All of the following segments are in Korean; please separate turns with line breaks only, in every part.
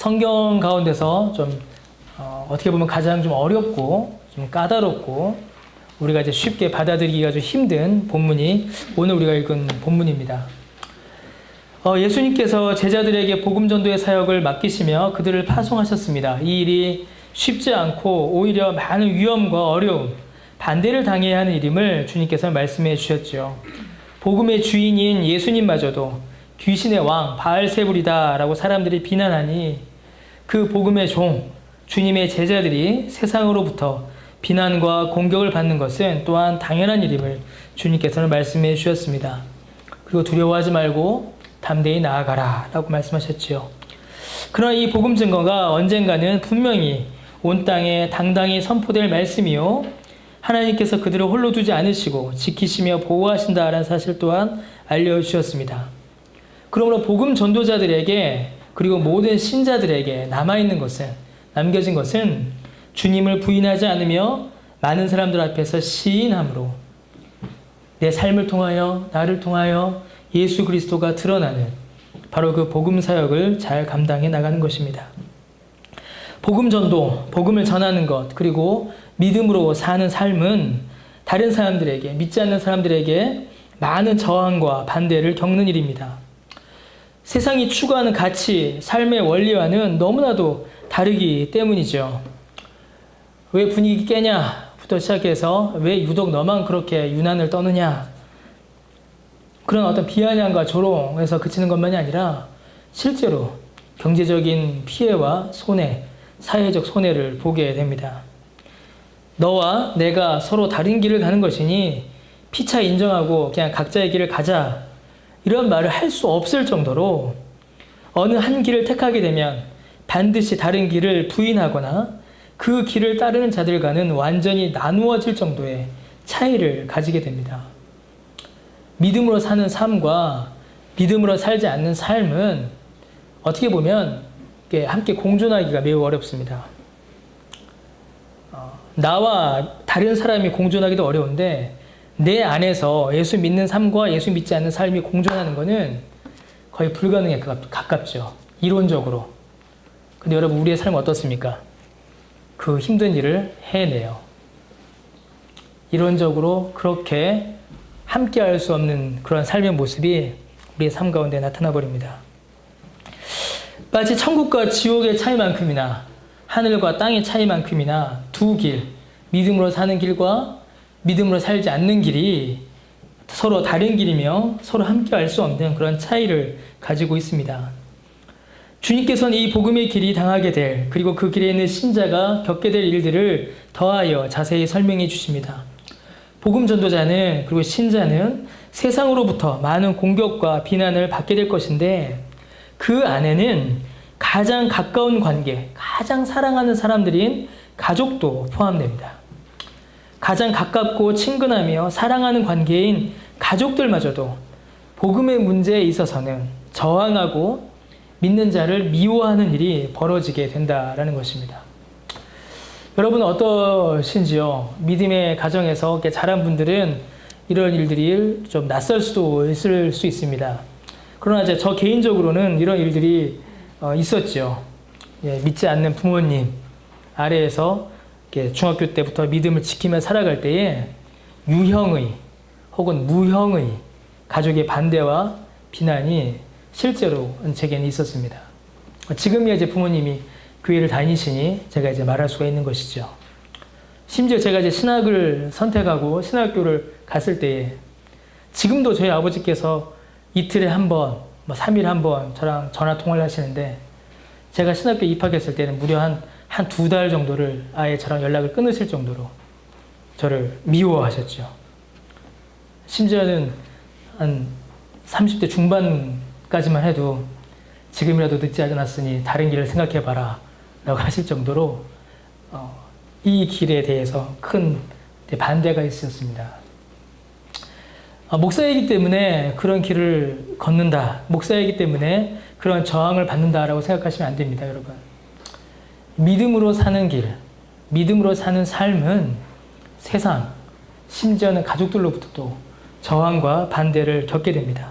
성경 가운데서 좀 어떻게 보면 가장 좀 어렵고 좀 까다롭고 우리가 이제 쉽게 받아들이기가 좀 힘든 본문이 오늘 우리가 읽은 본문입니다. 예수님께서 제자들에게 복음 전도의 사역을 맡기시며 그들을 파송하셨습니다. 이 일이 쉽지 않고 오히려 많은 위험과 어려움, 반대를 당해야 하는 일임을 주님께서 말씀해 주셨죠. 복음의 주인인 예수님마저도 귀신의 왕 바알세불이다 라고 사람들이 비난하니 그 복음의 종 주님의 제자들이 세상으로부터 비난과 공격을 받는 것은 또한 당연한 일임을 주님께서는 말씀해 주셨습니다. 그리고 두려워하지 말고 담대히 나아가라 라고 말씀하셨지요. 그러나 이 복음 증거가 언젠가는 분명히 온 땅에 당당히 선포될 말씀이요 하나님께서 그들을 홀로 두지 않으시고 지키시며 보호하신다라는 사실 또한 알려주셨습니다. 그러므로 복음 전도자들에게 그리고 모든 신자들에게 남겨진 것은 주님을 부인하지 않으며 많은 사람들 앞에서 시인함으로 내 삶을 통하여 나를 통하여 예수 그리스도가 드러나는 바로 그 복음 사역을 잘 감당해 나가는 것입니다. 복음 전도, 복음을 전하는 것, 그리고 믿음으로 사는 삶은 다른 사람들에게, 믿지 않는 사람들에게 많은 저항과 반대를 겪는 일입니다. 세상이 추구하는 가치, 삶의 원리와는 너무나도 다르기 때문이죠. 왜 분위기 깨냐부터 시작해서 왜 유독 너만 그렇게 유난을 떠느냐, 그런 어떤 비아냥과 조롱에서 그치는 것만이 아니라 실제로 경제적인 피해와 손해, 사회적 손해를 보게 됩니다. 너와 내가 서로 다른 길을 가는 것이니 피차 인정하고 그냥 각자의 길을 가자, 이런 말을 할 수 없을 정도로 어느 한 길을 택하게 되면 반드시 다른 길을 부인하거나 그 길을 따르는 자들과는 완전히 나누어질 정도의 차이를 가지게 됩니다. 믿음으로 사는 삶과 믿음으로 살지 않는 삶은 어떻게 보면 함께 공존하기가 매우 어렵습니다. 나와 다른 사람이 공존하기도 어려운데 내 안에서 예수 믿는 삶과 예수 믿지 않는 삶이 공존하는 것은 거의 불가능에 가깝죠. 이론적으로. 근데 여러분, 우리의 삶은 어떻습니까? 그 힘든 일을 해내요. 이론적으로 그렇게 함께 할 수 없는 그런 삶의 모습이 우리의 삶 가운데 나타나 버립니다. 마치 천국과 지옥의 차이만큼이나 하늘과 땅의 차이만큼이나 두 길, 믿음으로 사는 길과 믿음으로 살지 않는 길이 서로 다른 길이며 서로 함께 할 수 없는 그런 차이를 가지고 있습니다. 주님께서는 이 복음의 길이 당하게 될, 그리고 그 길에 있는 신자가 겪게 될 일들을 더하여 자세히 설명해 주십니다. 복음 전도자는, 그리고 신자는 세상으로부터 많은 공격과 비난을 받게 될 것인데 그 안에는 가장 가까운 관계, 가장 사랑하는 사람들인 가족도 포함됩니다. 가장 가깝고 친근하며 사랑하는 관계인 가족들마저도 복음의 문제에 있어서는 저항하고 믿는 자를 미워하는 일이 벌어지게 된다라는 것입니다. 여러분 어떠신지요? 믿음의 가정에서 자란 분들은 이런 일들이 좀 낯설 수도 있을 수 있습니다. 그러나 저 개인적으로는 이런 일들이 있었죠. 믿지 않는 부모님 아래에서 중학교 때부터 믿음을 지키며 살아갈 때에 유형의 혹은 무형의 가족의 반대와 비난이 실제로 제게는 있었습니다. 지금이야 이제 부모님이 교회를 다니시니 제가 이제 말할 수가 있는 것이죠. 심지어 제가 이제 신학을 선택하고 신학교를 갔을 때에 지금도 저희 아버지께서 이틀에 한 번, 3일에 한 번 저랑 전화 통화를 하시는데 제가 신학교 입학했을 때는 무려 한 2달 정도를 아예 저랑 연락을 끊으실 정도로 저를 미워하셨죠. 심지어는 한 30대 중반까지만 해도 지금이라도 늦지 않았으니 다른 길을 생각해봐라 라고 하실 정도로 이 길에 대해서 큰 반대가 있었습니다. 목사이기 때문에 그런 길을 걷는다, 목사이기 때문에 그런 저항을 받는다라고 생각하시면 안 됩니다, 여러분. 믿음으로 사는 길, 믿음으로 사는 삶은 세상, 심지어는 가족들로부터도 저항과 반대를 겪게 됩니다.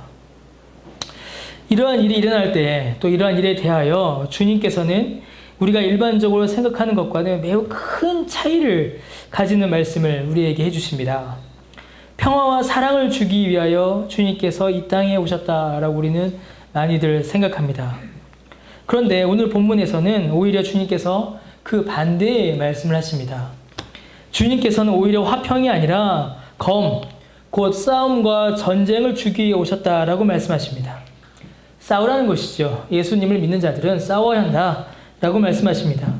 이러한 일이 일어날 때, 또 이러한 일에 대하여 주님께서는 우리가 일반적으로 생각하는 것과는 매우 큰 차이를 가지는 말씀을 우리에게 해주십니다. 평화와 사랑을 주기 위하여 주님께서 이 땅에 오셨다라고 우리는 많이들 생각합니다. 그런데 오늘 본문에서는 오히려 주님께서 그 반대의 말씀을 하십니다. 주님께서는 오히려 화평이 아니라 곧 싸움과 전쟁을 주기 위해 오셨다라고 말씀하십니다. 싸우라는 것이죠. 예수님을 믿는 자들은 싸워야 한다라고 말씀하십니다.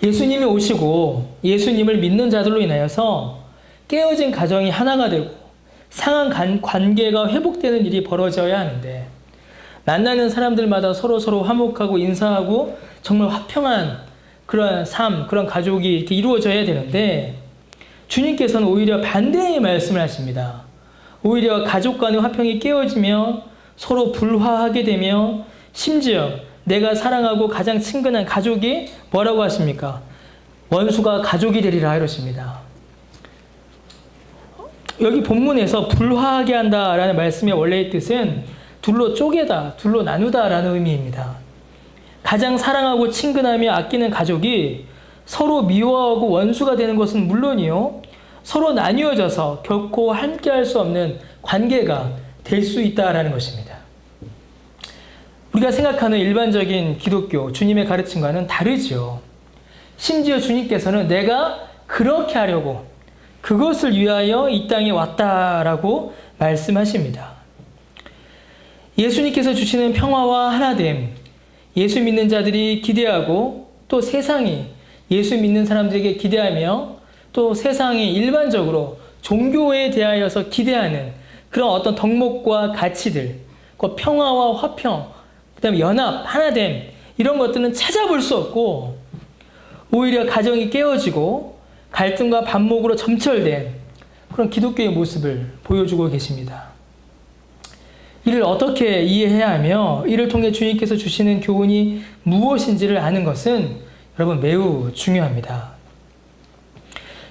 예수님이 오시고 예수님을 믿는 자들로 인하여서 깨어진 가정이 하나가 되고 상한 관계가 회복되는 일이 벌어져야 하는데, 만나는 사람들마다 서로 화목하고 인사하고 정말 화평한 그런 삶, 그런 가족이 이렇게 이루어져야 되는데, 주님께서는 오히려 반대의 말씀을 하십니다. 오히려 가족 간의 화평이 깨어지며 서로 불화하게 되며, 심지어 내가 사랑하고 가장 친근한 가족이 뭐라고 하십니까? 원수가 가족이 되리라 이러십니다. 여기 본문에서 불화하게 한다라는 말씀의 원래의 뜻은 둘로 쪼개다, 둘로 나누다라는 의미입니다. 가장 사랑하고 친근하며 아끼는 가족이 서로 미워하고 원수가 되는 것은 물론이요, 서로 나뉘어져서 결코 함께할 수 없는 관계가 될 수 있다라는 것입니다. 우리가 생각하는 일반적인 기독교, 주님의 가르침과는 다르지요. 심지어 주님께서는 내가 그렇게 하려고, 그것을 위하여 이 땅에 왔다라고 말씀하십니다. 예수님께서 주시는 평화와 하나됨, 예수 믿는 자들이 기대하고 또 세상이 예수 믿는 사람들에게 기대하며 또 세상이 일반적으로 종교에 대하여서 기대하는 그런 어떤 덕목과 가치들, 그 평화와 화평, 그 다음에 연합, 하나됨, 이런 것들은 찾아볼 수 없고, 오히려 가정이 깨어지고 갈등과 반목으로 점철된 그런 기독교의 모습을 보여주고 계십니다. 이를 어떻게 이해해야 하며 이를 통해 주님께서 주시는 교훈이 무엇인지를 아는 것은 여러분 매우 중요합니다.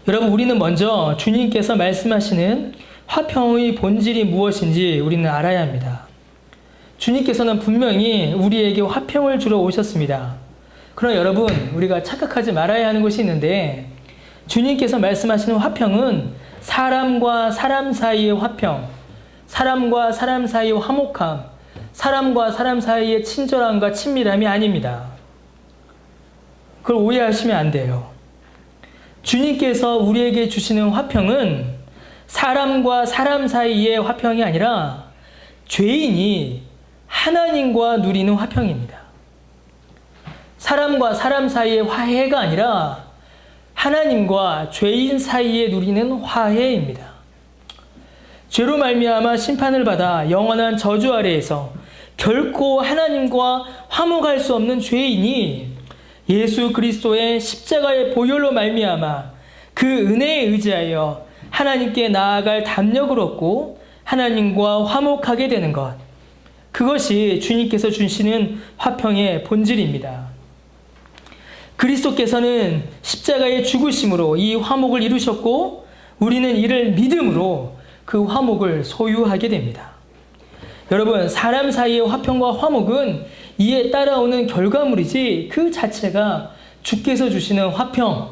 여러분, 우리는 먼저 주님께서 말씀하시는 화평의 본질이 무엇인지 우리는 알아야 합니다. 주님께서는 분명히 우리에게 화평을 주러 오셨습니다. 그러나 여러분, 우리가 착각하지 말아야 하는 것이 있는데, 주님께서 말씀하시는 화평은 사람과 사람 사이의 화평, 사람과 사람 사이의 화목함, 사람과 사람 사이의 친절함과 친밀함이 아닙니다. 그걸 오해하시면 안 돼요. 주님께서 우리에게 주시는 화평은 사람과 사람 사이의 화평이 아니라 죄인이 하나님과 누리는 화평입니다. 사람과 사람 사이의 화해가 아니라 하나님과 죄인 사이에 누리는 화해입니다. 죄로 말미암아 심판을 받아 영원한 저주 아래에서 결코 하나님과 화목할 수 없는 죄인이 예수 그리스도의 십자가의 보혈로 말미암아 그 은혜에 의지하여 하나님께 나아갈 담력을 얻고 하나님과 화목하게 되는 것, 그것이 주님께서 주시는 화평의 본질입니다. 그리스도께서는 십자가의 죽으심으로 이 화목을 이루셨고, 우리는 이를 믿음으로 그 화목을 소유하게 됩니다. 여러분, 사람 사이의 화평과 화목은 이에 따라오는 결과물이지 그 자체가 주께서 주시는 화평,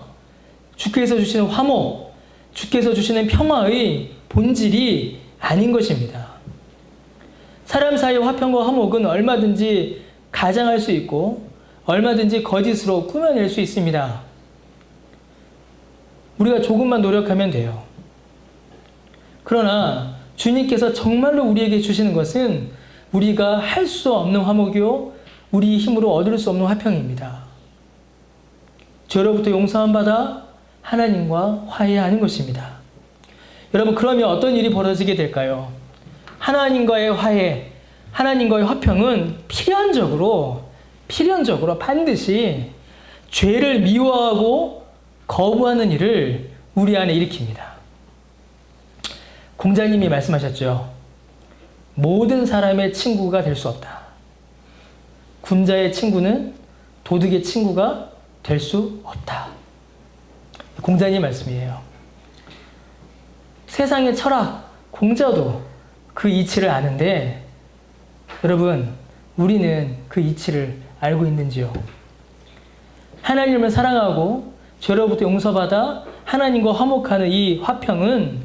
주께서 주시는 화목, 주께서 주시는 평화의 본질이 아닌 것입니다. 사람 사이의 화평과 화목은 얼마든지 가장할 수 있고 얼마든지 거짓으로 꾸며낼 수 있습니다. 우리가 조금만 노력하면 돼요. 그러나 주님께서 정말로 우리에게 주시는 것은 우리가 할 수 없는 화목이요, 우리 힘으로 얻을 수 없는 화평입니다. 죄로부터 용서함 받아 하나님과 화해하는 것입니다. 여러분, 그러면 어떤 일이 벌어지게 될까요? 하나님과의 화해, 하나님과의 화평은 필연적으로 반드시 죄를 미워하고 거부하는 일을 우리 안에 일으킵니다. 공자님이 말씀하셨죠. 모든 사람의 친구가 될 수 없다. 군자의 친구는 도둑의 친구가 될 수 없다. 공자님 말씀이에요. 세상의 철학, 공자도 그 이치를 아는데 여러분, 우리는 그 이치를 알고 있는지요? 하나님을 사랑하고 죄로부터 용서받아 하나님과 화목하는 이 화평은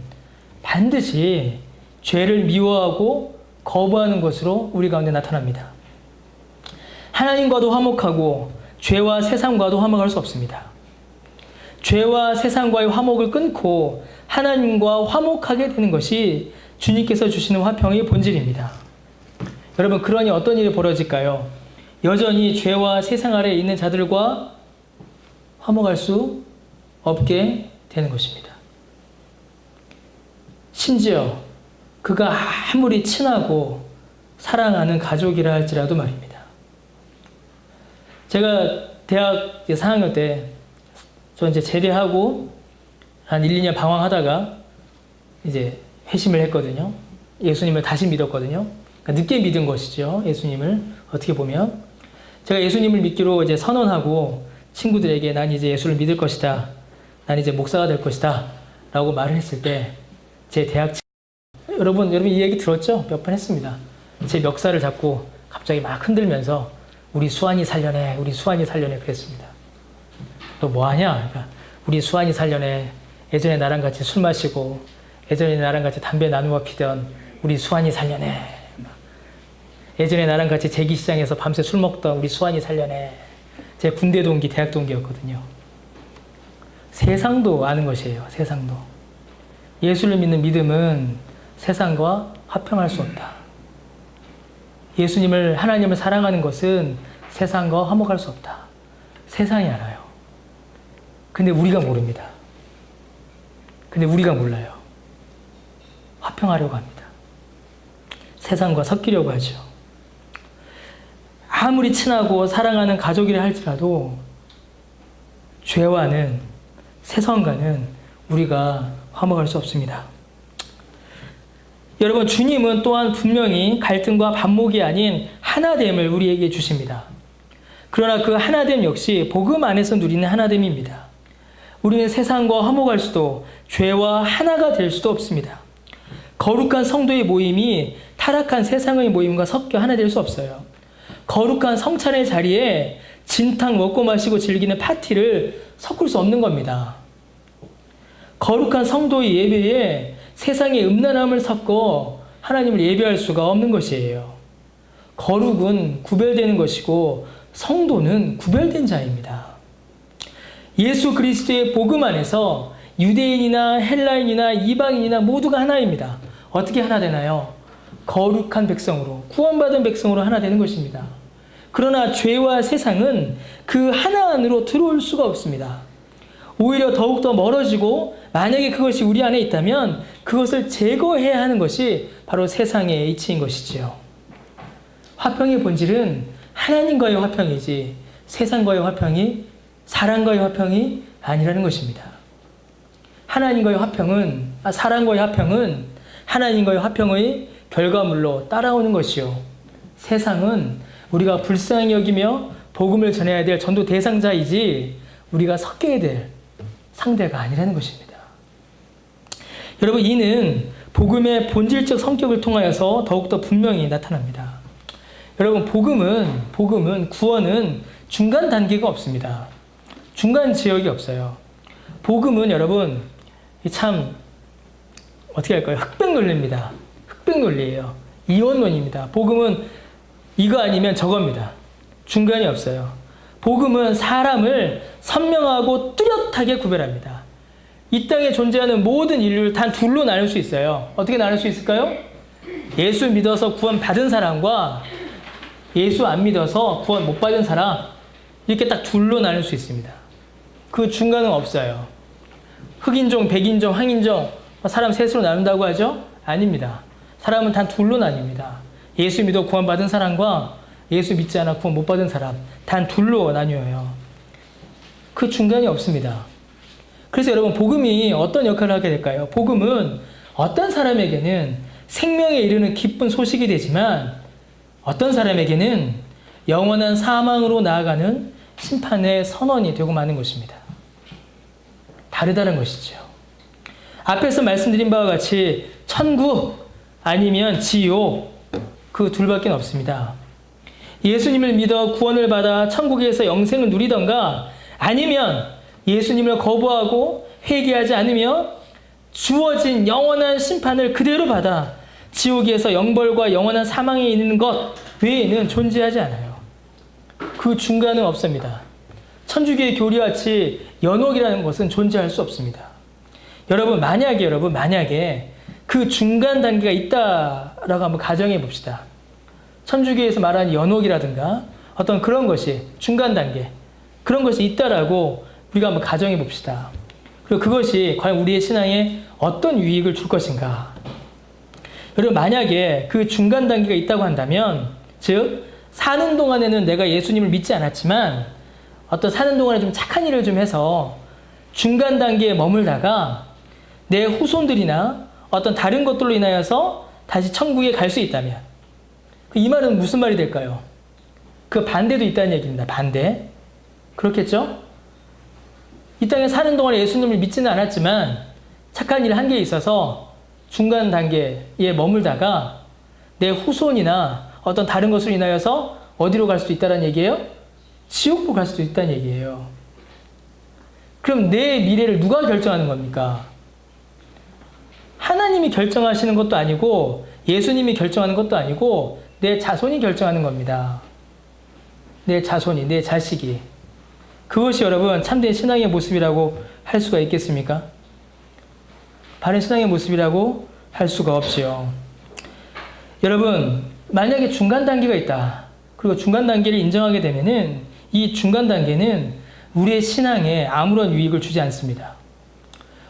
반드시 죄를 미워하고 거부하는 것으로 우리 가운데 나타납니다. 하나님과도 화목하고 죄와 세상과도 화목할 수 없습니다. 죄와 세상과의 화목을 끊고 하나님과 화목하게 되는 것이 주님께서 주시는 화평의 본질입니다. 여러분, 그러니 어떤 일이 벌어질까요? 여전히 죄와 세상 아래에 있는 자들과 화목할 수 없게 되는 것입니다. 심지어 그가 아무리 친하고 사랑하는 가족이라 할지라도 말입니다. 제가 대학 4학년 때, 저 이제 제대하고 한 1, 2년 방황하다가 이제 회심을 했거든요. 예수님을 다시 믿었거든요. 그러니까 늦게 믿은 것이죠. 예수님을 어떻게 보면. 제가 예수님을 믿기로 이제 선언하고 친구들에게 난 이제 예수를 믿을 것이다. 난 이제 목사가 될 것이다. 라고 말을 했을 때 제 대학 여러분 이 얘기 들었죠? 몇 번 했습니다. 제 멱살을 잡고 갑자기 막 흔들면서 우리 수환이 살려내, 우리 수환이 살려내 그랬습니다. 너 뭐하냐? 그러니까 우리 수환이 살려내. 예전에 나랑 같이 술 마시고 예전에 나랑 같이 담배 나누어 피던 우리 수환이 살려내. 예전에 나랑 같이 제기시장에서 밤새 술 먹던 우리 수환이 살려내. 제 군대 동기, 대학 동기였거든요. 세상도 아는 것이에요. 세상도. 예수를 믿는 믿음은 세상과 화평할 수 없다. 예수님을, 하나님을 사랑하는 것은 세상과 화목할 수 없다. 세상이 알아요. 근데 우리가 모릅니다. 근데 우리가 몰라요. 화평하려고 합니다. 세상과 섞이려고 하죠. 아무리 친하고 사랑하는 가족이라 할지라도 죄와는, 세상과는 우리가 화목할 수 없습니다. 여러분, 주님은 또한 분명히 갈등과 반목이 아닌 하나됨을 우리에게 주십니다. 그러나 그 하나됨 역시 복음 안에서 누리는 하나됨입니다. 우리는 세상과 화목할 수도 죄와 하나가 될 수도 없습니다. 거룩한 성도의 모임이 타락한 세상의 모임과 섞여 하나 될 수 없어요. 거룩한 성찬의 자리에 진탕 먹고 마시고 즐기는 파티를 섞을 수 없는 겁니다. 거룩한 성도의 예배에 세상의 음란함을 섞어 하나님을 예배할 수가 없는 것이에요. 거룩은 구별되는 것이고 성도는 구별된 자입니다. 예수 그리스도의 복음 안에서 유대인이나 헬라인이나 이방인이나 모두가 하나입니다. 어떻게 하나 되나요? 거룩한 백성으로, 구원받은 백성으로 하나 되는 것입니다. 그러나 죄와 세상은 그 하나 안으로 들어올 수가 없습니다. 오히려 더욱더 멀어지고 만약에 그것이 우리 안에 있다면 그것을 제거해야 하는 것이 바로 세상의 이치인 것이지요. 화평의 본질은 하나님과의 화평이지 세상과의 화평이, 사람과의 화평이 아니라는 것입니다. 하나님과의 화평은, 사람과의 화평은 하나님과의 화평의 결과물로 따라오는 것이요. 세상은 우리가 불쌍히 여기며 복음을 전해야 될 전도 대상자이지 우리가 섞여야 될 상대가 아니라는 것입니다. 여러분, 이는 복음의 본질적 성격을 통하여서 더욱더 분명히 나타납니다. 여러분, 복음은 구원은 중간 단계가 없습니다. 중간 지역이 없어요. 복음은 여러분 참 어떻게 할까요? 흑백 논리입니다. 흑백 논리예요. 이원론입니다. 복음은 이거 아니면 저겁니다. 중간이 없어요. 복음은 사람을 선명하고 뚜렷하게 구별합니다. 이 땅에 존재하는 모든 인류를 단 둘로 나눌 수 있어요. 어떻게 나눌 수 있을까요? 예수 믿어서 구원 받은 사람과 예수 안 믿어서 구원 못 받은 사람, 이렇게 딱 둘로 나눌 수 있습니다. 그 중간은 없어요. 흑인종, 백인종, 황인종, 사람 셋으로 나눈다고 하죠? 아닙니다. 사람은 단 둘로 나뉩니다. 예수 믿어 구원 받은 사람과 예수 믿지 않아 구원 못 받은 사람, 단 둘로 나뉘어요. 그 중간이 없습니다. 그래서 여러분, 복음이 어떤 역할을 하게 될까요? 복음은 어떤 사람에게는 생명에 이르는 기쁜 소식이 되지만 어떤 사람에게는 영원한 사망으로 나아가는 심판의 선언이 되고 마는 것입니다. 다르다는 것이죠. 앞에서 말씀드린 바와 같이 천국 아니면 지옥, 그 둘밖에 없습니다. 예수님을 믿어 구원을 받아 천국에서 영생을 누리던가, 아니면 예수님을 거부하고 회개하지 않으며 주어진 영원한 심판을 그대로 받아 지옥에서 영벌과 영원한 사망에 있는 것 외에는 존재하지 않아요. 그 중간은 없습니다. 천주교의 교리같이 연옥이라는 것은 존재할 수 없습니다. 만약에 그 중간 단계가 있다라고 한번 가정해 봅시다. 천주교에서 말하는 연옥이라든가 어떤 그런 것이 중간 단계, 그런 것이 있다라고 우리가 한번 가정해 봅시다. 그리고 그것이 과연 우리의 신앙에 어떤 유익을 줄 것인가. 여러분, 만약에 그 중간 단계가 있다고 한다면, 즉 사는 동안에는 내가 예수님을 믿지 않았지만 어떤 사는 동안에 좀 착한 일을 좀 해서 중간 단계에 머물다가 내 후손들이나 어떤 다른 것들로 인하여서 다시 천국에 갈 수 있다면, 이 말은 무슨 말이 될까요? 그 반대도 있다는 얘기입니다. 반대. 그렇겠죠? 이 땅에 사는 동안에 예수님을 믿지는 않았지만 착한 일 한 개 있어서 중간 단계에 머물다가 내 후손이나 어떤 다른 것으로 인하여서 어디로 갈 수도 있다는 얘기예요? 지옥으로 갈 수도 있다는 얘기예요. 그럼 내 미래를 누가 결정하는 겁니까? 하나님이 결정하시는 것도 아니고 예수님이 결정하는 것도 아니고 내 자손이 결정하는 겁니다. 내 자손이, 내 자식이. 그것이 여러분 참된 신앙의 모습이라고 할 수가 있겠습니까? 바른 신앙의 모습이라고 할 수가 없지요. 여러분, 만약에 중간 단계가 있다. 그리고 중간 단계를 인정하게 되면은 이 중간 단계는 우리의 신앙에 아무런 유익을 주지 않습니다.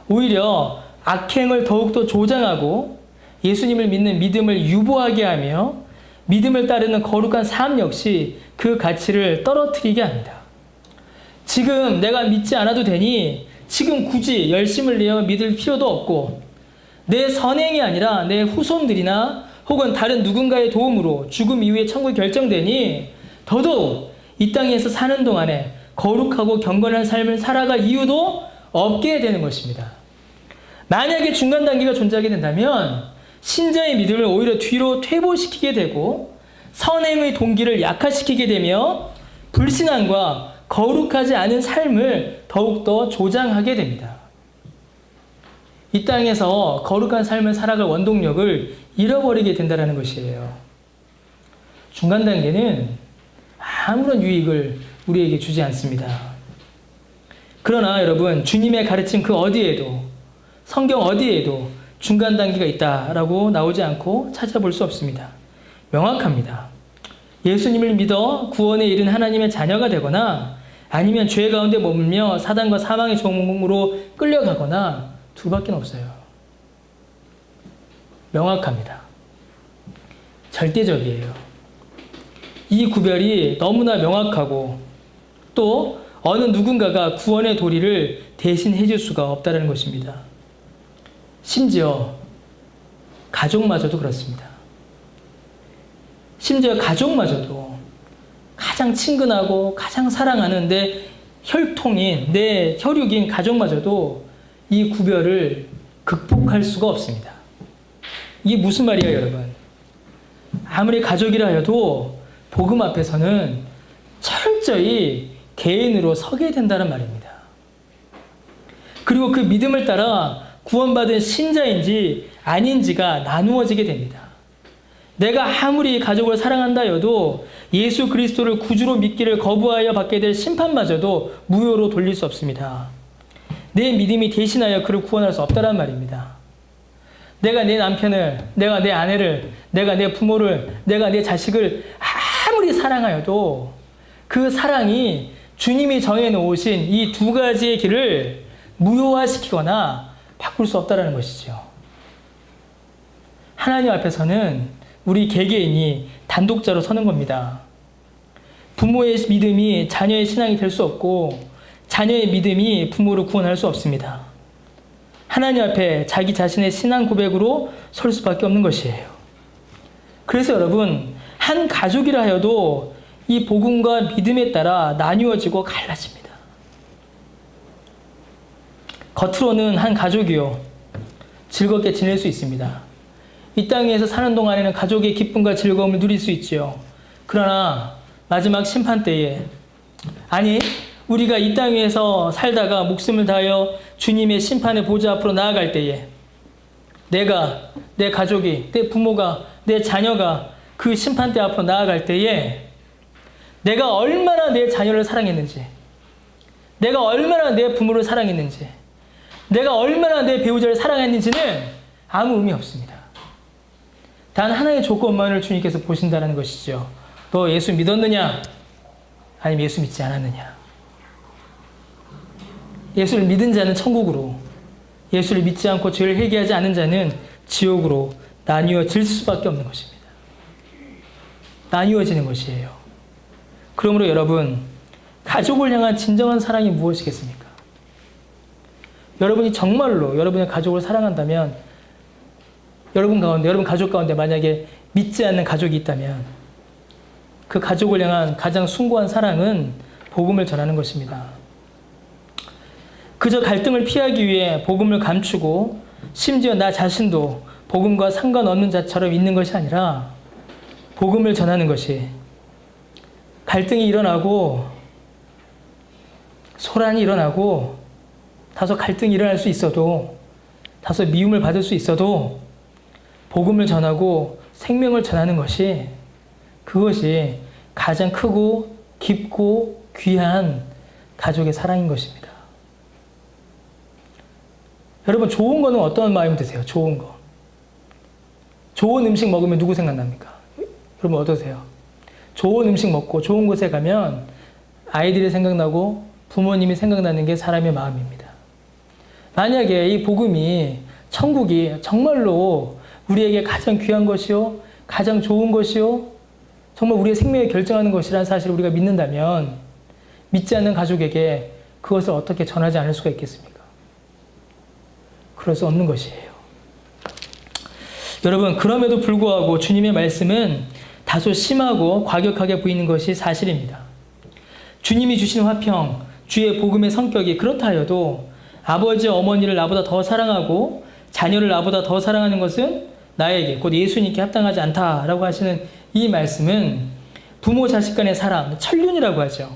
오히려 악행을 더욱더 조장하고 예수님을 믿는 믿음을 유보하게 하며 믿음을 따르는 거룩한 삶 역시 그 가치를 떨어뜨리게 합니다. 지금 내가 믿지 않아도 되니 지금 굳이 열심을 내어 믿을 필요도 없고, 내 선행이 아니라 내 후손들이나 혹은 다른 누군가의 도움으로 죽음 이후에 천국이 결정되니 더더욱 이 땅에서 사는 동안에 거룩하고 경건한 삶을 살아갈 이유도 없게 되는 것입니다. 만약에 중간 단계가 존재하게 된다면 신자의 믿음을 오히려 뒤로 퇴보시키게 되고 선행의 동기를 약화시키게 되며 불신앙과 거룩하지 않은 삶을 더욱더 조장하게 됩니다. 이 땅에서 거룩한 삶을 살아갈 원동력을 잃어버리게 된다는 것이에요. 중간 단계는 아무런 유익을 우리에게 주지 않습니다. 그러나 여러분, 주님의 가르침 그 어디에도, 성경 어디에도 중간 단계가 있다라고 나오지 않고 찾아볼 수 없습니다. 명확합니다. 예수님을 믿어 구원에 이른 하나님의 자녀가 되거나 아니면 죄 가운데 머물며 사단과 사망의 종으로 끌려가거나 둘밖에 없어요. 명확합니다. 절대적이에요. 이 구별이 너무나 명확하고 또 어느 누군가가 구원의 도리를 대신 해줄 수가 없다는 것입니다. 심지어 가족마저도 그렇습니다. 심지어 가족마저도 가장 친근하고 가장 사랑하는 내 혈통인, 내 혈육인 가족마저도 이 구별을 극복할 수가 없습니다. 이게 무슨 말이에요, 여러분? 아무리 가족이라 해도 복음 앞에서는 철저히 개인으로 서게 된다는 말입니다. 그리고 그 믿음을 따라 구원받은 신자인지 아닌지가 나누어지게 됩니다. 내가 아무리 가족을 사랑한다 해도 예수 그리스도를 구주로 믿기를 거부하여 받게 될 심판마저도 무효로 돌릴 수 없습니다. 내 믿음이 대신하여 그를 구원할 수 없다는 말입니다. 내가 내 남편을, 내가 내 아내를, 내가 내 부모를, 내가 내 자식을 아무리 사랑하여도 그 사랑이 주님이 정해놓으신 이 두 가지의 길을 무효화시키거나 바꿀 수 없다는 것이죠. 하나님 앞에서는 우리 개개인이 단독자로 서는 겁니다. 부모의 믿음이 자녀의 신앙이 될 수 없고 자녀의 믿음이 부모를 구원할 수 없습니다. 하나님 앞에 자기 자신의 신앙 고백으로 설 수밖에 없는 것이에요. 그래서 여러분, 한 가족이라 하여도 이 복음과 믿음에 따라 나뉘어지고 갈라집니다. 겉으로는 한 가족이요 즐겁게 지낼 수 있습니다. 이 땅 위에서 사는 동안에는 가족의 기쁨과 즐거움을 누릴 수 있지요. 그러나 마지막 심판 때에, 아니 우리가 이 땅 위에서 살다가 목숨을 다하여 주님의 심판의 보좌 앞으로 나아갈 때에 내가, 내 가족이, 내 부모가, 내 자녀가 그 심판대 앞으로 나아갈 때에 내가 얼마나 내 자녀를 사랑했는지, 내가 얼마나 내 부모를 사랑했는지, 내가 얼마나 내 배우자를 사랑했는지는 아무 의미 없습니다. 단 하나의 조건만을 주님께서 보신다는 것이죠. 너 예수 믿었느냐? 아니면 예수 믿지 않았느냐? 예수를 믿은 자는 천국으로, 예수를 믿지 않고 죄를 회개하지 않은 자는 지옥으로 나뉘어질 수밖에 없는 것입니다. 나뉘어지는 것이에요. 그러므로 여러분, 가족을 향한 진정한 사랑이 무엇이겠습니까? 여러분이 정말로 여러분의 가족을 사랑한다면, 여러분 가족 가운데 만약에 믿지 않는 가족이 있다면 그 가족을 향한 가장 숭고한 사랑은 복음을 전하는 것입니다. 그저 갈등을 피하기 위해 복음을 감추고 심지어 나 자신도 복음과 상관없는 자처럼 있는 것이 아니라 복음을 전하는 것이, 갈등이 일어나고 소란이 일어나고 다소 갈등이 일어날 수 있어도, 다소 미움을 받을 수 있어도 복음을 전하고 생명을 전하는 것이, 그것이 가장 크고 깊고 귀한 가족의 사랑인 것입니다. 여러분, 좋은 거는 어떤 마음이 드세요? 좋은 거. 좋은 음식 먹으면 누구 생각납니까? 여러분 어떠세요? 좋은 음식 먹고 좋은 곳에 가면 아이들이 생각나고 부모님이 생각나는 게 사람의 마음입니다. 만약에 이 복음이, 천국이 정말로 우리에게 가장 귀한 것이요, 가장 좋은 것이요, 정말 우리의 생명을 결정하는 것이라는 사실을 우리가 믿는다면 믿지 않는 가족에게 그것을 어떻게 전하지 않을 수가 있겠습니까? 그럴 수 없는 것이에요. 여러분, 그럼에도 불구하고 주님의 말씀은 다소 심하고 과격하게 보이는 것이 사실입니다. 주님이 주신 화평, 주의 복음의 성격이 그렇다 하여도 아버지, 어머니를 나보다 더 사랑하고 자녀를 나보다 더 사랑하는 것은 나에게, 곧 예수님께 합당하지 않다라고 하시는 이 말씀은 부모 자식 간의 사랑, 천륜이라고 하죠.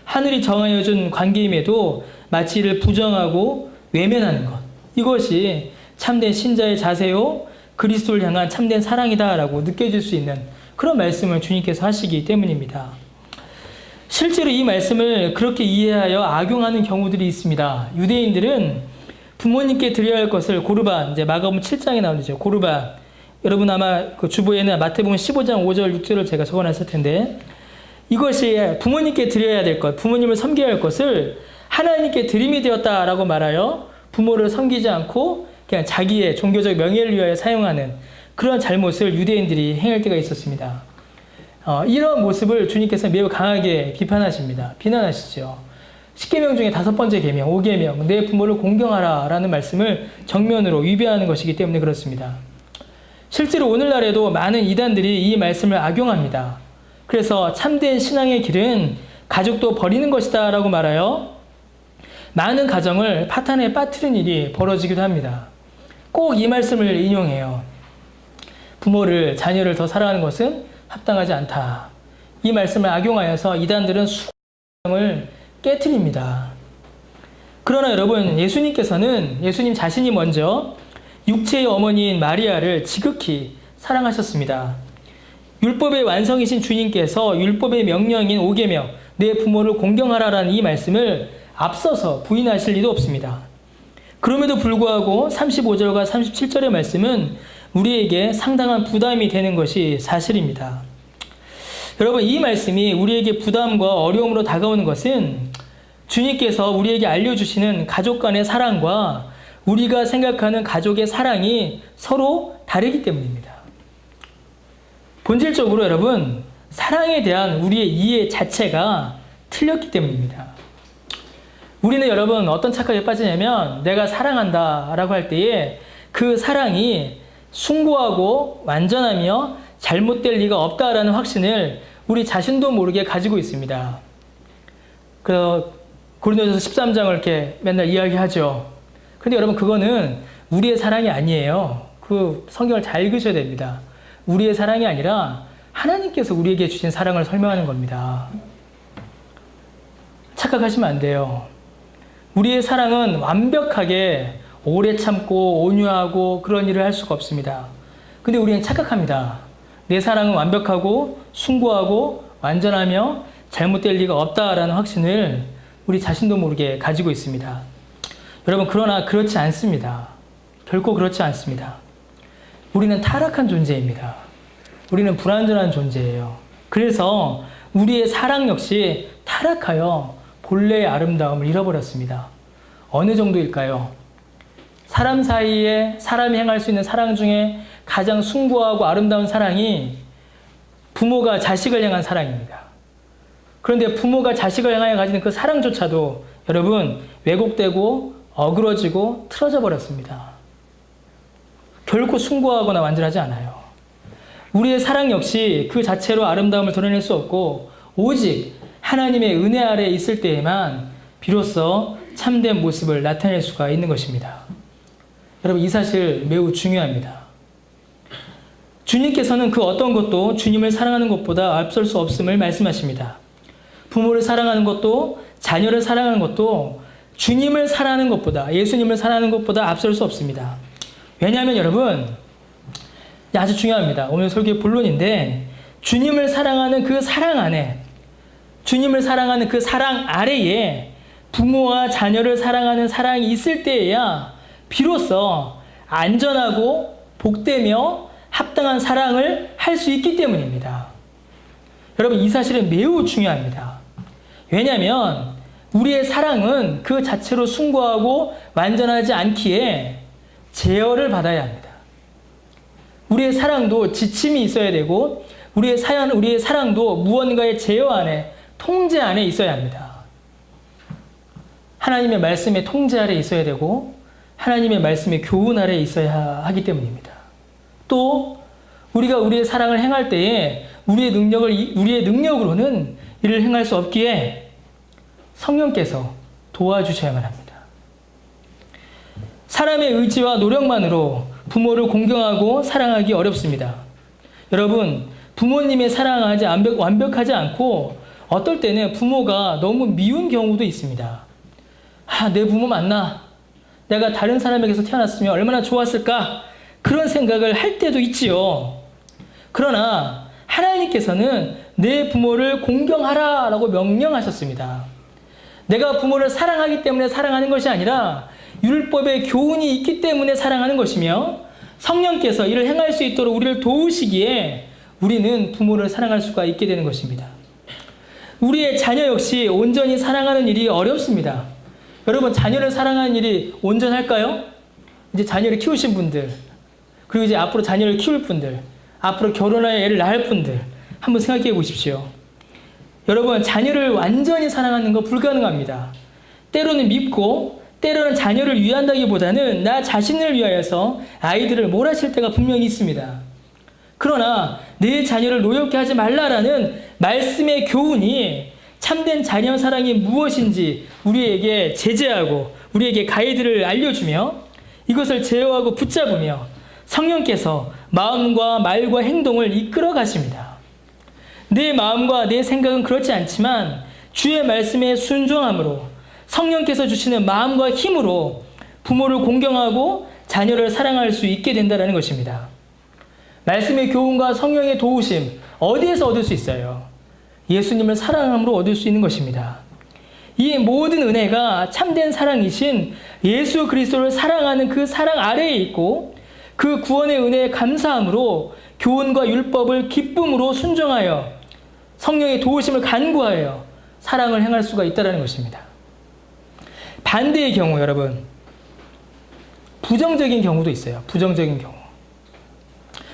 하늘이 정하여 준 관계임에도 마치 이를 부정하고 외면하는 것, 이것이 참된 신자의 자세요, 그리스도를 향한 참된 사랑이다라고 느껴질 수 있는 그런 말씀을 주님께서 하시기 때문입니다. 실제로 이 말씀을 그렇게 이해하여 악용하는 경우들이 있습니다. 유대인들은 부모님께 드려야 할 것을 고르반, 이제 마가복음 7장에 나오죠. 고르반. 여러분 아마 그 주보에는 마태복음 15장 5절 6절을 제가 적어놨을 텐데, 이것이 부모님께 드려야 될 것, 부모님을 섬겨야 할 것을 하나님께 드림이 되었다라고 말하여 부모를 섬기지 않고 그냥 자기의 종교적 명예를 위하여 사용하는 그런 잘못을 유대인들이 행할 때가 있었습니다. 이런 모습을 주님께서 매우 강하게 비난하시죠. 10계명 중에 5번째 계명, 5계명, 내 부모를 공경하라 라는 말씀을 정면으로 위배하는 것이기 때문에 그렇습니다. 실제로 오늘날에도 많은 이단들이 이 말씀을 악용합니다. 그래서 참된 신앙의 길은 가족도 버리는 것이다 라고 말하여 많은 가정을 파탄에 빠뜨린 일이 벌어지기도 합니다. 꼭 이 말씀을 인용해요. 부모를, 자녀를 더 사랑하는 것은 합당하지 않다. 이 말씀을 악용하여서 이단들은 수많은 깨트립니다. 그러나 여러분, 예수님 자신이 먼저 육체의 어머니인 마리아를 지극히 사랑하셨습니다. 율법의 완성이신 주님께서 율법의 명령인 5계명, 내 부모를 공경하라라는 이 말씀을 앞서서 부인하실 리도 없습니다. 그럼에도 불구하고 35절과 37절의 말씀은 우리에게 상당한 부담이 되는 것이 사실입니다. 여러분, 이 말씀이 우리에게 부담과 어려움으로 다가오는 것은 주님께서 우리에게 알려주시는 가족 간의 사랑과 우리가 생각하는 가족의 사랑이 서로 다르기 때문입니다. 본질적으로 여러분, 사랑에 대한 우리의 이해 자체가 틀렸기 때문입니다. 우리는 여러분 어떤 착각에 빠지냐면, 내가 사랑한다 라고 할 때에 그 사랑이 숭고하고 완전하며 잘못될 리가 없다라는 확신을 우리 자신도 모르게 가지고 있습니다. 고린도전서 13장을 이렇게 맨날 이야기하죠. 근데 여러분, 그거는 우리의 사랑이 아니에요. 그 성경을 잘 읽으셔야 됩니다. 우리의 사랑이 아니라 하나님께서 우리에게 주신 사랑을 설명하는 겁니다. 착각하시면 안 돼요. 우리의 사랑은 완벽하게 오래 참고 온유하고 그런 일을 할 수가 없습니다. 근데 우리는 착각합니다. 내 사랑은 완벽하고 숭고하고 완전하며 잘못될 리가 없다라는 확신을 우리 자신도 모르게 가지고 있습니다. 여러분, 그러나 그렇지 않습니다. 결코 그렇지 않습니다. 우리는 타락한 존재입니다. 우리는 불완전한 존재예요. 그래서 우리의 사랑 역시 타락하여 본래의 아름다움을 잃어버렸습니다. 어느 정도일까요? 사람 사이에 사람이 행할 수 있는 사랑 중에 가장 숭고하고 아름다운 사랑이 부모가 자식을 향한 사랑입니다. 그런데 부모가 자식을 향하여 가지는 그 사랑조차도 여러분 왜곡되고 어그러지고 틀어져 버렸습니다. 결코 숭고하거나 완전하지 않아요. 우리의 사랑 역시 그 자체로 아름다움을 드러낼 수 없고 오직 하나님의 은혜 아래에 있을 때에만 비로소 참된 모습을 나타낼 수가 있는 것입니다. 여러분, 이 사실 매우 중요합니다. 주님께서는 그 어떤 것도 주님을 사랑하는 것보다 앞설 수 없음을 말씀하십니다. 부모를 사랑하는 것도 자녀를 사랑하는 것도 주님을 사랑하는 것보다, 예수님을 사랑하는 것보다 앞설 수 없습니다. 왜냐하면 여러분, 아주 중요합니다. 오늘 설교의 본론인데 주님을 사랑하는 그 사랑 안에, 주님을 사랑하는 그 사랑 아래에 부모와 자녀를 사랑하는 사랑이 있을 때에야 비로소 안전하고 복되며 합당한 사랑을 할 수 있기 때문입니다. 여러분, 이 사실은 매우 중요합니다. 왜냐하면 우리의 사랑은 그 자체로 숭고하고 완전하지 않기에 제어를 받아야 합니다. 우리의 사랑도 지침이 있어야 되고 우리의 사랑도 무언가의 제어 안에, 통제 안에 있어야 합니다. 하나님의 말씀의 통제 아래 있어야 되고 하나님의 말씀의 교훈 아래 있어야 하기 때문입니다. 또 우리가 우리의 사랑을 행할 때에 우리의 능력으로는 이를 행할 수 없기에 성령께서 도와주셔야만 합니다. 사람의 의지와 노력만으로 부모를 공경하고 사랑하기 어렵습니다. 여러분, 부모님의 사랑하지 완벽하지 않고 어떨 때는 부모가 너무 미운 경우도 있습니다. 내 부모 맞나? 내가 다른 사람에게서 태어났으면 얼마나 좋았을까? 그런 생각을 할 때도 있지요. 그러나 하나님께서는 내 부모를 공경하라 라고 명령하셨습니다. 내가 부모를 사랑하기 때문에 사랑하는 것이 아니라 율법의 교훈이 있기 때문에 사랑하는 것이며 성령께서 이를 행할 수 있도록 우리를 도우시기에 우리는 부모를 사랑할 수가 있게 되는 것입니다. 우리의 자녀 역시 온전히 사랑하는 일이 어렵습니다. 여러분, 자녀를 사랑하는 일이 온전할까요? 이제 자녀를 키우신 분들, 그리고 이제 앞으로 자녀를 키울 분들, 앞으로 결혼하여 애를 낳을 분들 한번 생각해 보십시오. 여러분, 자녀를 완전히 사랑하는 거 불가능합니다. 때로는 밉고 때로는 자녀를 위한다기보다는 나 자신을 위하여서 아이들을 몰아칠 때가 분명히 있습니다. 그러나 내 자녀를 노엽게 하지 말라라는 말씀의 교훈이 참된 자녀 사랑이 무엇인지 우리에게 제재하고 우리에게 가이드를 알려주며 이것을 제어하고 붙잡으며 성령께서 마음과 말과 행동을 이끌어 가십니다. 내 마음과 내 생각은 그렇지 않지만 주의 말씀에 순종함으로 성령께서 주시는 마음과 힘으로 부모를 공경하고 자녀를 사랑할 수 있게 된다는 것입니다. 말씀의 교훈과 성령의 도우심 어디에서 얻을 수 있어요? 예수님을 사랑함으로 얻을 수 있는 것입니다. 이 모든 은혜가 참된 사랑이신 예수 그리스도를 사랑하는 그 사랑 아래에 있고 그 구원의 은혜에 감사함으로 교훈과 율법을 기쁨으로 순종하여 성령의 도우심을 간구하여 사랑을 행할 수가 있다는 것입니다. 반대의 경우 여러분, 부정적인 경우도 있어요. 부정적인 경우.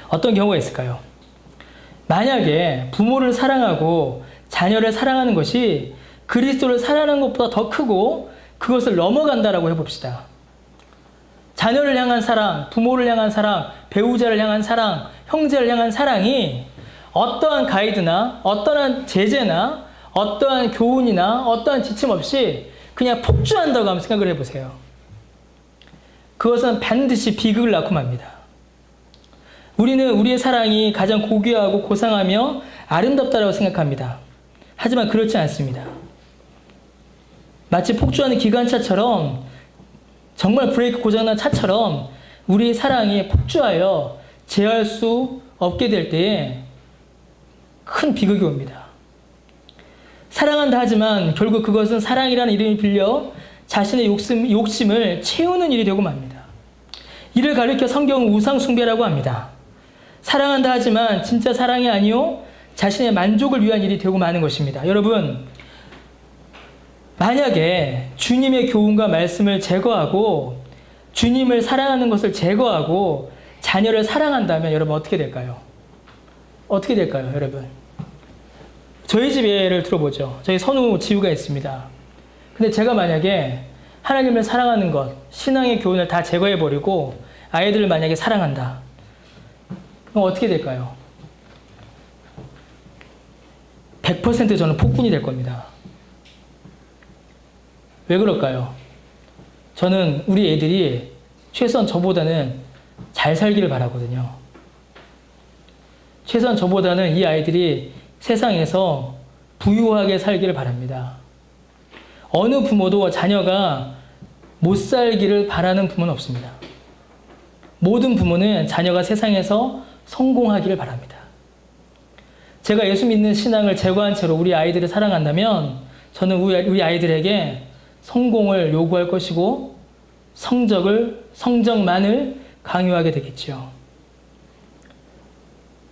어떤 경우가 있을까요? 만약에 부모를 사랑하고 자녀를 사랑하는 것이 그리스도를 사랑하는 것보다 더 크고 그것을 넘어간다라고 해봅시다. 자녀를 향한 사랑, 부모를 향한 사랑, 배우자를 향한 사랑, 형제를 향한 사랑이 어떠한 가이드나 어떠한 제재나 어떠한 교훈이나 어떠한 지침 없이 그냥 폭주한다고 한번 생각을 해보세요. 그것은 반드시 비극을 낳고 맙니다. 우리는 우리의 사랑이 가장 고귀하고 고상하며 아름답다라고 생각합니다. 하지만 그렇지 않습니다. 마치 폭주하는 기관차처럼, 정말 브레이크 고장난 차처럼 우리의 사랑이 폭주하여 제어할 수 없게 될 때에 큰 비극이 옵니다. 사랑한다 하지만 결국 그것은 사랑이라는 이름이 빌려 자신의 욕심을 채우는 일이 되고 맙니다. 이를 가리켜 성경은 우상숭배라고 합니다. 사랑한다 하지만 진짜 사랑이 아니요 자신의 만족을 위한 일이 되고 마는 것입니다. 여러분, 만약에 주님의 교훈과 말씀을 제거하고 주님을 사랑하는 것을 제거하고 자녀를 사랑한다면 여러분 어떻게 될까요? 어떻게 될까요, 여러분? 저희 집 예를 들어보죠. 저희 선우 지우가 있습니다. 근데 제가 만약에 하나님을 사랑하는 것, 신앙의 교훈을 다 제거해버리고 아이들을 만약에 사랑한다. 그럼 어떻게 될까요? 100% 저는 폭군이 될 겁니다. 왜 그럴까요? 저는 우리 애들이 최소한 저보다는 잘 살기를 바라거든요. 최소한 저보다는 이 아이들이 세상에서 부유하게 살기를 바랍니다. 어느 부모도 자녀가 못 살기를 바라는 부모는 없습니다. 모든 부모는 자녀가 세상에서 성공하기를 바랍니다. 제가 예수 믿는 신앙을 제거한 채로 우리 아이들을 사랑한다면 저는 우리 아이들에게 성공을 요구할 것이고 성적만을 강요하게 되겠죠.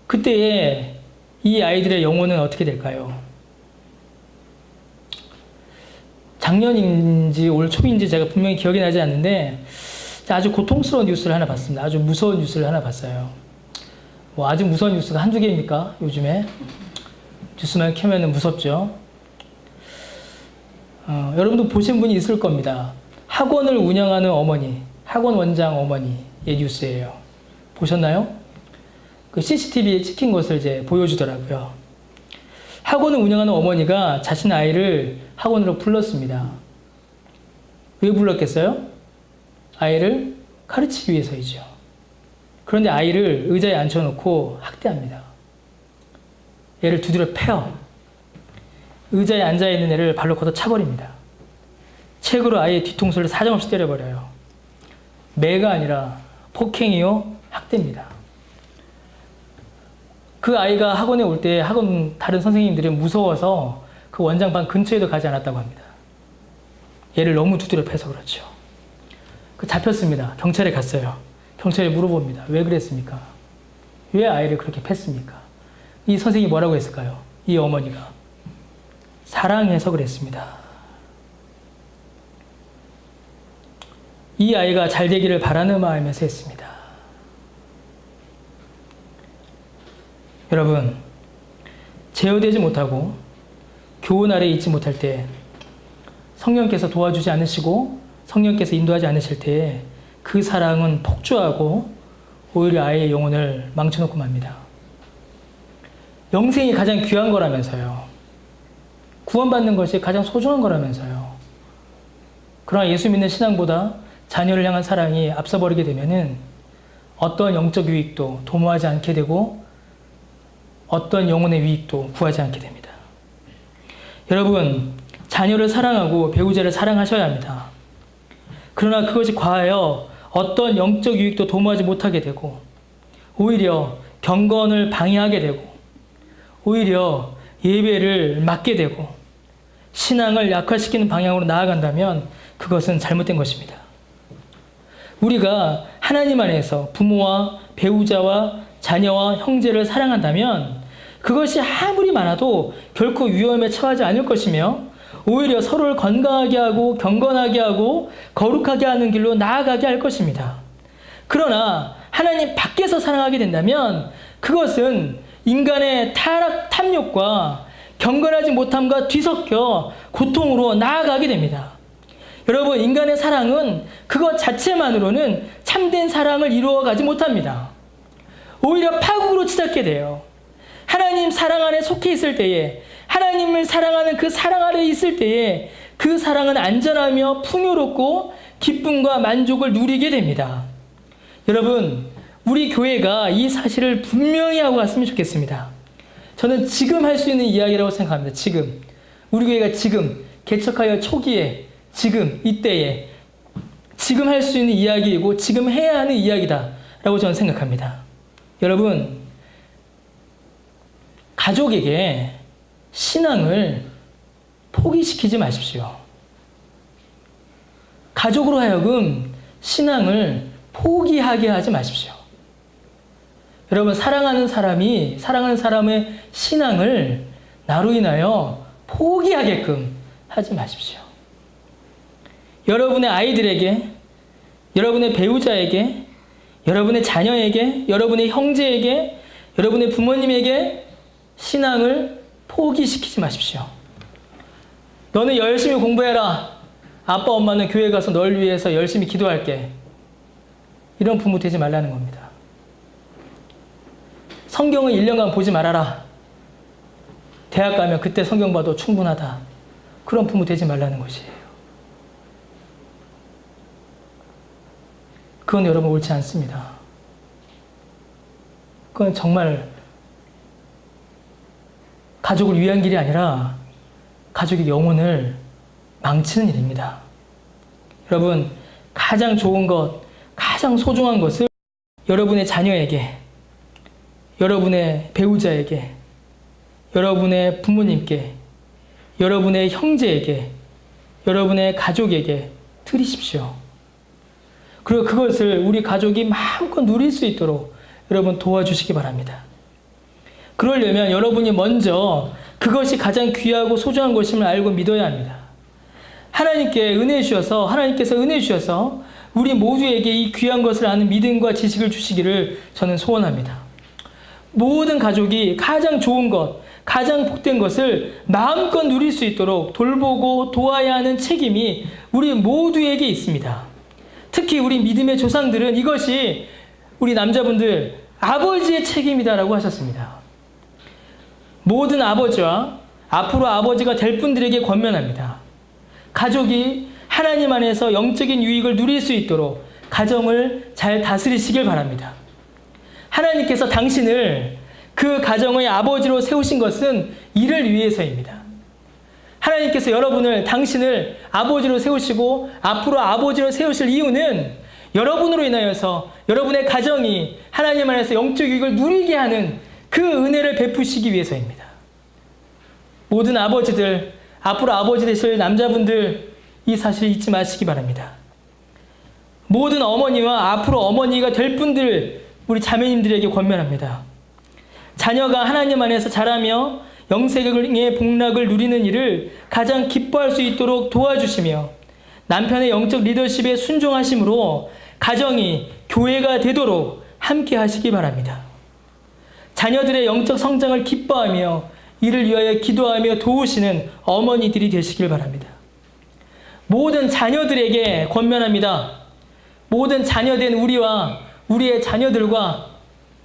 그때에 이 아이들의 영혼은 어떻게 될까요? 작년인지 올 초인지 제가 분명히 기억이 나지 않는데 아주 고통스러운 뉴스를 하나 봤습니다. 아주 무서운 뉴스를 하나 봤어요. 뭐 아주 무서운 뉴스가 한두 개입니까? 요즘에 뉴스만 켜면 무섭죠. 여러분도 보신 분이 있을 겁니다. 학원을 운영하는 어머니, 학원 원장 어머니의 뉴스예요. 보셨나요? 그 CCTV에 찍힌 것을 이제 보여주더라고요. 학원을 운영하는 어머니가 자신 아이를 학원으로 불렀습니다. 왜 불렀겠어요? 아이를 가르치기 위해서이죠. 그런데 아이를 의자에 앉혀놓고 학대합니다. 얘를 두드려 패요. 의자에 앉아있는 애를 발로 걷어 차버립니다. 책으로 아이의 뒤통수를 사정없이 때려버려요. 매가 아니라 폭행이요, 학대입니다. 그 아이가 학원에 올 때 학원 다른 선생님들은 무서워서 그 원장방 근처에도 가지 않았다고 합니다. 얘를 너무 두드려 패서 그렇죠. 잡혔습니다. 경찰에 갔어요. 경찰에 물어봅니다. 왜 그랬습니까? 왜 아이를 그렇게 팼습니까? 이 선생님이 뭐라고 했을까요? 이 어머니가 사랑해서 그랬습니다. 이 아이가 잘 되기를 바라는 마음에서 했습니다. 여러분, 제어되지 못하고 교훈 아래에 있지 못할 때 성령께서 도와주지 않으시고 성령께서 인도하지 않으실 때에 그 사랑은 폭주하고 오히려 아이의 영혼을 망쳐놓고 맙니다. 영생이 가장 귀한 거라면서요. 구원받는 것이 가장 소중한 거라면서요. 그러나 예수 믿는 신앙보다 자녀를 향한 사랑이 앞서버리게 되면은 어떤 영적 유익도 도모하지 않게 되고 어떤 영혼의 유익도 구하지 않게 됩니다. 여러분, 자녀를 사랑하고 배우자를 사랑하셔야 합니다. 그러나 그것이 과하여 어떤 영적 유익도 도모하지 못하게 되고 오히려 경건을 방해하게 되고 오히려 예배를 막게 되고 신앙을 약화시키는 방향으로 나아간다면 그것은 잘못된 것입니다. 우리가 하나님 안에서 부모와 배우자와 자녀와 형제를 사랑한다면 그것이 아무리 많아도 결코 위험에 처하지 않을 것이며 오히려 서로를 건강하게 하고 경건하게 하고 거룩하게 하는 길로 나아가게 할 것입니다. 그러나 하나님 밖에서 사랑하게 된다면 그것은 인간의 타락, 탐욕과 경건하지 못함과 뒤섞여 고통으로 나아가게 됩니다. 여러분, 인간의 사랑은 그것 자체만으로는 참된 사랑을 이루어가지 못합니다. 오히려 파국으로 치닫게 돼요. 하나님 사랑 안에 속해 있을 때에 하나님을 사랑하는 그 사랑 아래 있을 때에 그 사랑은 안전하며 풍요롭고 기쁨과 만족을 누리게 됩니다. 여러분, 우리 교회가 이 사실을 분명히 하고 갔으면 좋겠습니다. 저는 지금 할 수 있는 이야기라고 생각합니다. 지금. 우리 교회가 지금 개척하여 초기에, 지금, 이때에, 지금 할 수 있는 이야기이고 지금 해야 하는 이야기다라고 저는 생각합니다. 여러분, 가족에게 신앙을 포기시키지 마십시오. 가족으로 하여금 신앙을 포기하게 하지 마십시오. 여러분, 사랑하는 사람의 신앙을 나로 인하여 포기하게끔 하지 마십시오. 여러분의 아이들에게, 여러분의 배우자에게, 여러분의 자녀에게, 여러분의 형제에게, 여러분의 부모님에게 신앙을 포기시키지 마십시오. 너는 열심히 공부해라. 아빠, 엄마는 교회 가서 널 위해서 열심히 기도할게. 이런 부모 되지 말라는 겁니다. 성경을 1년간 보지 말아라. 대학 가면 그때 성경 봐도 충분하다. 그런 부모 되지 말라는 것이에요. 그건 여러분 옳지 않습니다. 그건 정말 가족을 위한 길이 아니라 가족의 영혼을 망치는 일입니다. 여러분, 가장 좋은 것, 가장 소중한 것을 여러분의 자녀에게, 여러분의 배우자에게, 여러분의 부모님께, 여러분의 형제에게, 여러분의 가족에게 드리십시오. 그리고 그것을 우리 가족이 마음껏 누릴 수 있도록 여러분 도와주시기 바랍니다. 그러려면 여러분이 먼저 그것이 가장 귀하고 소중한 것임을 알고 믿어야 합니다. 하나님께서 은혜 주셔서 우리 모두에게 이 귀한 것을 아는 믿음과 지식을 주시기를 저는 소원합니다. 모든 가족이 가장 좋은 것, 가장 복된 것을 마음껏 누릴 수 있도록 돌보고 도와야 하는 책임이 우리 모두에게 있습니다. 특히 우리 믿음의 조상들은 이것이 우리 남자분들 아버지의 책임이다라고 하셨습니다. 모든 아버지와 앞으로 아버지가 될 분들에게 권면합니다. 가족이 하나님 안에서 영적인 유익을 누릴 수 있도록 가정을 잘 다스리시길 바랍니다. 하나님께서 당신을 그 가정의 아버지로 세우신 것은 이를 위해서입니다. 하나님께서 당신을 아버지로 세우시고 앞으로 아버지로 세우실 이유는 여러분으로 인하여서 여러분의 가정이 하나님 안에서 영적 유익을 누리게 하는 그 은혜를 베푸시기 위해서입니다. 모든 아버지들, 앞으로 아버지 되실 남자분들 이 사실을 잊지 마시기 바랍니다. 모든 어머니와 앞으로 어머니가 될 분들 우리 자매님들에게 권면합니다. 자녀가 하나님 안에서 자라며 영생의 복락을 누리는 일을 가장 기뻐할 수 있도록 도와주시며 남편의 영적 리더십에 순종하심으로 가정이 교회가 되도록 함께 하시기 바랍니다. 자녀들의 영적 성장을 기뻐하며 이를 위하여 기도하며 도우시는 어머니들이 되시길 바랍니다. 모든 자녀들에게 권면합니다. 모든 자녀된 우리와 우리의 자녀들과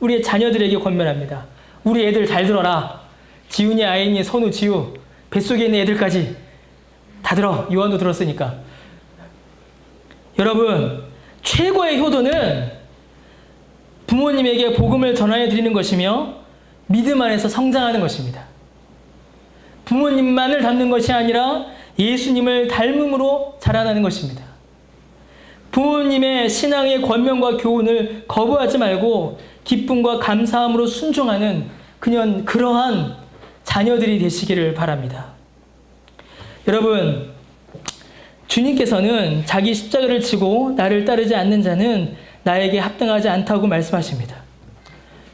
우리의 자녀들에게 권면합니다. 우리 애들 잘 들어라. 지훈이, 아인이, 선우, 지우, 뱃속에 있는 애들까지 다 들어. 요한도 들었으니까. 여러분, 최고의 효도는 부모님에게 복음을 전하여 드리는 것이며 믿음 안에서 성장하는 것입니다. 부모님만을 닮는 것이 아니라 예수님을 닮음으로 자라나는 것입니다. 부모님의 신앙의 권면과 교훈을 거부하지 말고 기쁨과 감사함으로 순종하는 그러한 자녀들이 되시기를 바랍니다. 여러분, 주님께서는 자기 십자가를 지고 나를 따르지 않는 자는 나에게 합당하지 않다고 말씀하십니다.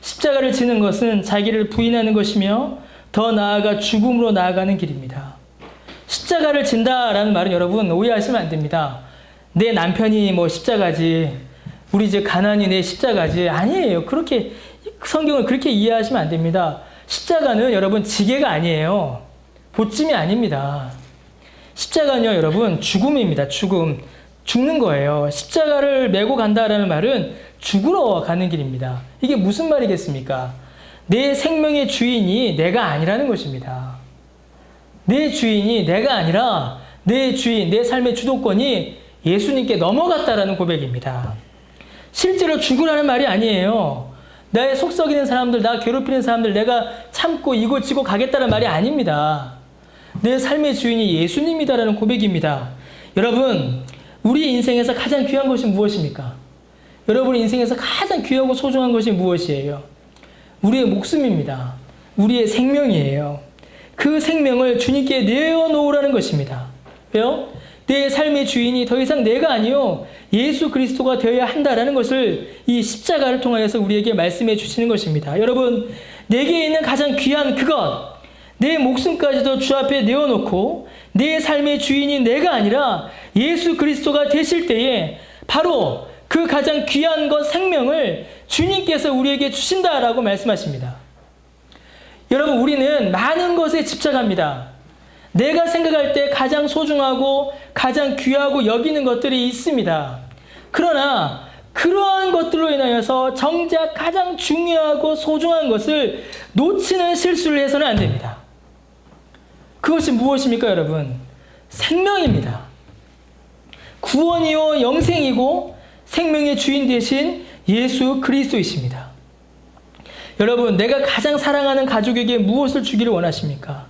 십자가를 지는 것은 자기를 부인하는 것이며 더 나아가 죽음으로 나아가는 길입니다. 십자가를 진다라는 말은 여러분 오해하시면 안 됩니다. 내 남편이 십자가지, 우리 집 가난이 내 십자가지. 아니에요. 그렇게 성경을 그렇게 이해하시면 안 됩니다. 십자가는 여러분 지게가 아니에요. 보찜이 아닙니다. 십자가는요, 여러분 죽음입니다. 죽는 거예요. 십자가를 메고 간다라는 말은 죽으러 가는 길입니다. 이게 무슨 말이겠습니까? 내 생명의 주인이 내가 아니라는 것입니다. 내 주인이 내가 아니라 내 주인, 내 삶의 주도권이 예수님께 넘어갔다라는 고백입니다. 실제로 죽으라는 말이 아니에요. 나의 속 썩이는 사람들, 나 괴롭히는 사람들 내가 참고 이고 지고 가겠다는 말이 아닙니다. 내 삶의 주인이 예수님이다라는 고백입니다. 여러분, 우리 인생에서 가장 귀한 것이 무엇입니까? 여러분의 인생에서 가장 귀하고 소중한 것이 무엇이에요? 우리의 목숨입니다. 우리의 생명이에요. 그 생명을 주님께 내어놓으라는 것입니다. 왜요? 내 삶의 주인이 더 이상 내가 아니요 예수 그리스도가 되어야 한다라는 것을 이 십자가를 통하여서 우리에게 말씀해 주시는 것입니다. 여러분, 내게 있는 가장 귀한 그것, 내 목숨까지도 주 앞에 내어놓고 내 삶의 주인이 내가 아니라 예수 그리스도가 되실 때에 바로 그 가장 귀한 것, 생명을 주님께서 우리에게 주신다라고 말씀하십니다. 여러분, 우리는 많은 것에 집착합니다. 내가 생각할 때 가장 소중하고 가장 귀하고 여기는 것들이 있습니다. 그러나 그러한 것들로 인하여서 정작 가장 중요하고 소중한 것을 놓치는 실수를 해서는 안 됩니다. 그것이 무엇입니까, 여러분? 생명입니다. 구원이요 영생이고 생명의 주인 되신 예수 그리스도이십니다. 여러분, 내가 가장 사랑하는 가족에게 무엇을 주기를 원하십니까?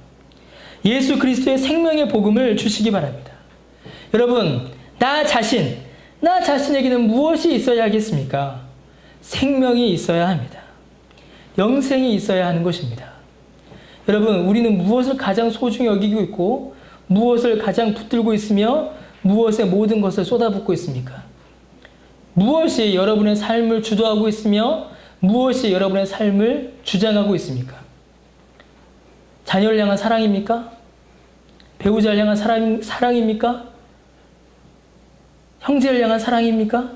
예수 그리스도의 생명의 복음을 주시기 바랍니다. 여러분, 나 자신에게는 무엇이 있어야 하겠습니까? 생명이 있어야 합니다. 영생이 있어야 하는 것입니다. 여러분, 우리는 무엇을 가장 소중히 여기고 있고 무엇을 가장 붙들고 있으며 무엇에 모든 것을 쏟아붓고 있습니까? 무엇이 여러분의 삶을 주도하고 있으며 무엇이 여러분의 삶을 주장하고 있습니까? 자녀를 향한 사랑입니까? 배우자를 향한 사랑입니까? 형제를 향한 사랑입니까?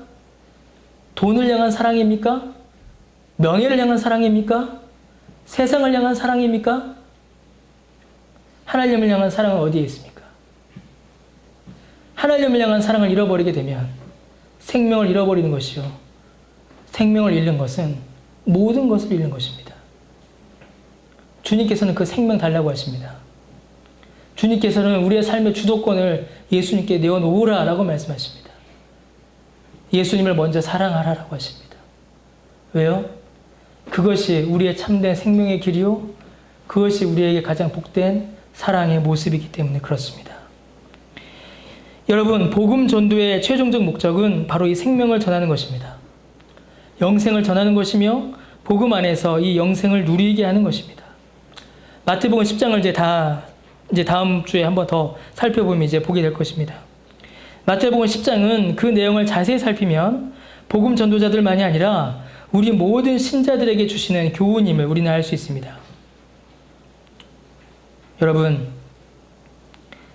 돈을 향한 사랑입니까? 명예를 향한 사랑입니까? 세상을 향한 사랑입니까? 하나님을 향한 사랑은 어디에 있습니까? 하나님을 향한 사랑을 잃어버리게 되면 생명을 잃어버리는 것이요. 생명을 잃는 것은 모든 것을 잃는 것입니다. 주님께서는 그 생명 달라고 하십니다. 주님께서는 우리의 삶의 주도권을 예수님께 내어놓으라 라고 말씀하십니다. 예수님을 먼저 사랑하라라고 하십니다. 왜요? 그것이 우리의 참된 생명의 길이요. 그것이 우리에게 가장 복된 사랑의 모습이기 때문에 그렇습니다. 여러분, 복음 전도의 최종적 목적은 바로 이 생명을 전하는 것입니다. 영생을 전하는 것이며 복음 안에서 이 영생을 누리게 하는 것입니다. 마태복음 10장을 이제 다음 주에 한번 더 살펴보면 이제 보게 될 것입니다. 마태복음 10장은 그 내용을 자세히 살피면 복음 전도자들만이 아니라 우리 모든 신자들에게 주시는 교훈임을 우리는 알 수 있습니다. 여러분,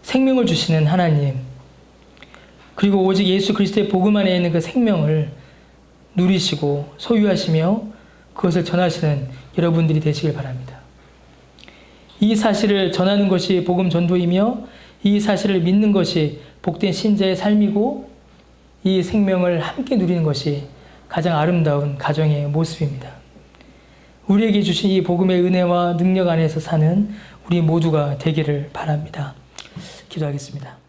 생명을 주시는 하나님, 그리고 오직 예수 그리스도의 복음 안에 있는 그 생명을 누리시고 소유하시며 그것을 전하시는 여러분들이 되시길 바랍니다. 이 사실을 전하는 것이 복음 전도이며 이 사실을 믿는 것이 복된 신자의 삶이고 이 생명을 함께 누리는 것이 가장 아름다운 가정의 모습입니다. 우리에게 주신 이 복음의 은혜와 능력 안에서 사는 우리 모두가 되기를 바랍니다. 기도하겠습니다.